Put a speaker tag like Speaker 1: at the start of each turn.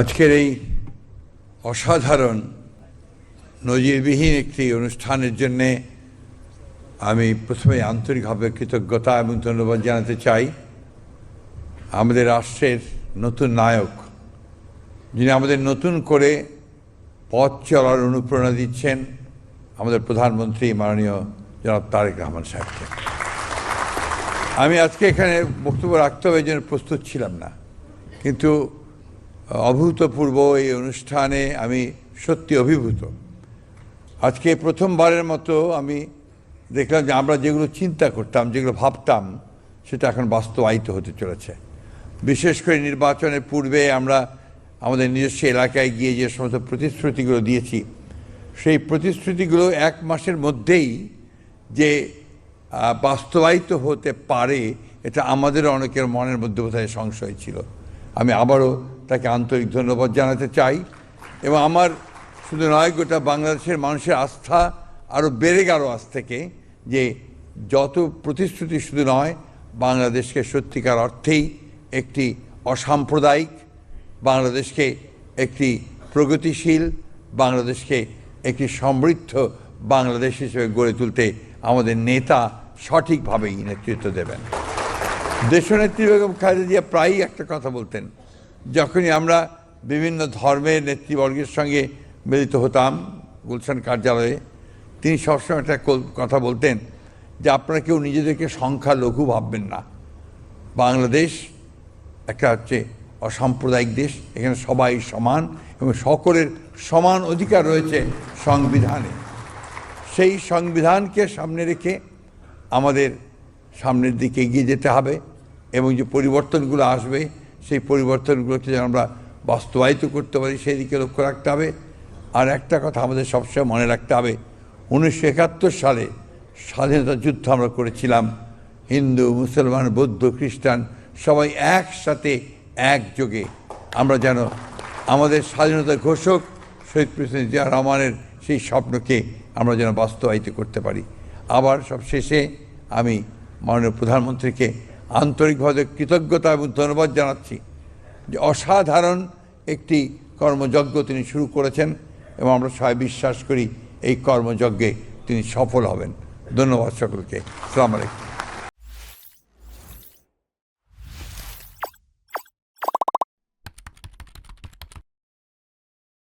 Speaker 1: আজকের এই অসাধারণ নজিরবিহীন একটি অনুষ্ঠানের জন্যে আমি প্রথমে আন্তরিকভাবে কৃতজ্ঞতা এবং ধন্যবাদ জানাতে চাই আমাদের রাষ্ট্রের নতুন নায়ক, যিনি আমাদের নতুন করে পথ চলার অনুপ্রেরণা দিচ্ছেন, আমাদের প্রধানমন্ত্রী মাননীয় জনাব তারেক রহমান সাহেবকে। আমি আজকে এখানে বক্তব্য রাখতে হবে এই জন্য প্রস্তুত ছিলাম না, কিন্তু অভূতপূর্ব এই অনুষ্ঠানে আমি সত্যি অভিভূত। আজকে প্রথমবারের মতো আমি দেখলাম যে আমরা যেগুলো চিন্তা করতাম, যেগুলো ভাবতাম, সেটা এখন বাস্তবায়িত হতে চলেছে। বিশেষ করে নির্বাচনের পূর্বে আমরা আমাদের নিজস্ব এলাকায় গিয়ে যে সমস্ত প্রতিশ্রুতিগুলো দিয়েছি, সেই প্রতিশ্রুতিগুলো এক মাসের মধ্যেই যে বাস্তবায়িত হতে পারে, এটা আমাদের অনেকের মনের মধ্যে বোধহয় সংশয় ছিল। আমি আবারও তাকে আন্তরিক ধন্যবাদ জানাতে চাই এবং আমার শুধু নয়, গোটা বাংলাদেশের মানুষের আস্থা আরও বেড়ে গেল আজ থেকে, যে যত প্রতিশ্রুতি শুধু নয়, বাংলাদেশকে সত্যিকার অর্থেই একটি অসাম্প্রদায়িক বাংলাদেশকে, একটি প্রগতিশীল বাংলাদেশকে, একটি সমৃদ্ধ বাংলাদেশ হিসেবে গড়ে তুলতে আমাদের নেতা সঠিকভাবেই নেতৃত্ব দেবেন। দেশনেত্রী বেগম খালেদা জিয়া প্রায়ই একটা কথা বলতেন, যখনই আমরা বিভিন্ন ধর্মের নেতৃবর্গের সঙ্গে মিলিত হতাম গুলশান কার্যালয়ে, তিনি সবসময় একটা কথা বলতেন যে আপনারা কেউ নিজেদেরকে সংখ্যালঘু ভাববেন না। বাংলাদেশ একটা হচ্ছে অসাম্প্রদায়িক দেশ, এখানে সবাই সমান এবং সকলের সমান অধিকার রয়েছে সংবিধানে। সেই সংবিধানকে সামনে রেখে আমাদের সামনের দিকে এগিয়ে যেতে হবে এবং যে পরিবর্তনগুলো আসবে, সেই পরিবর্তনগুলোকে যেন আমরা বাস্তবায়িত করতে পারি, সেই দিকে লক্ষ্য রাখতে হবে। আর একটা কথা আমাদের সবসময় মনে রাখতে হবে, 1971 সালে স্বাধীনতা যুদ্ধ আমরা করেছিলাম, হিন্দু, মুসলমান, বৌদ্ধ, খ্রিস্টান সবাই একসাথে একযোগে আমরা যেন আমাদের স্বাধীনতা ঘোষক শহীদ প্রেসিডেন্ট জিয়া রহমানের সেই স্বপ্নকে আমরা যেন বাস্তবায়িত করতে পারি। আবার সব শেষে আমি মাননীয় প্রধানমন্ত্রীকে আন্তরিকভাবে কৃতজ্ঞতা এবং ধন্যবাদ জানাচ্ছি যে অসাধারণ একটি কর্মযজ্ঞ তিনি শুরু করেছেন এবং আমরা সবাই বিশ্বাস করি এই কর্মযজ্ঞে তিনি সফল হবেন। ধন্যবাদ সকলকে। আসসালামু আলাইকুম।